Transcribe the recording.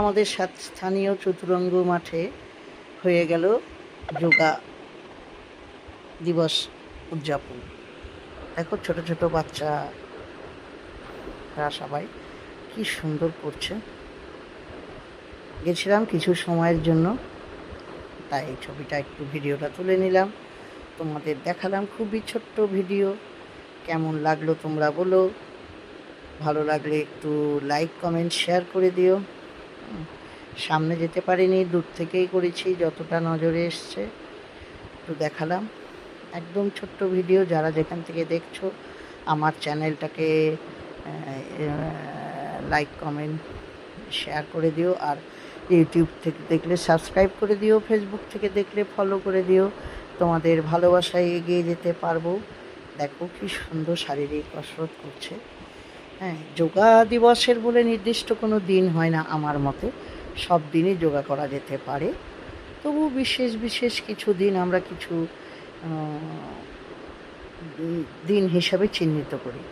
আমাদের স্থানীয় চতুরঙ্গ মাঠে হয়ে গেল যোগা দিবস উদযাপন। দেখো ছোট ছোট বাচ্চারা সবাই কি সুন্দর করছে। গেছিলাম কিছু সময়ের জন্য, তাই এই ছবিটা একটু ভিডিওটা তুলে নিলাম, তোমাদের দেখালাম। খুবই ছোট্ট ভিডিও, কেমন লাগলো তোমরা বলো। ভালো লাগলে একটু লাইক কমেন্ট শেয়ার করে দিও। সামনে যেতে পারিনি, দূর থেকেই করেছি, যতটা নজরে এসছে একটু দেখালাম। একদম ছোট্ট ভিডিও। যারা যেখান থেকে দেখছো আমার চ্যানেলটাকে লাইক কমেন্ট শেয়ার করে দিও। আর ইউটিউব থেকে দেখলে সাবস্ক্রাইব করে দিও, ফেসবুক থেকে দেখলে ফলো করে দিও। তোমাদের ভালোবাসায় এগিয়ে যেতে পারবো। দেখো কি সুন্দর শারীরিক কসরত করছে। হ্যাঁ, যোগা দিবসের বলে নির্দিষ্ট কোনো দিন হয় না আমার মতে, সব দিনই যোগা করা যেতে পারে। তবু বিশেষ বিশেষ কিছু দিন আমরা কিছু দিন হিসাবে চিহ্নিত করি।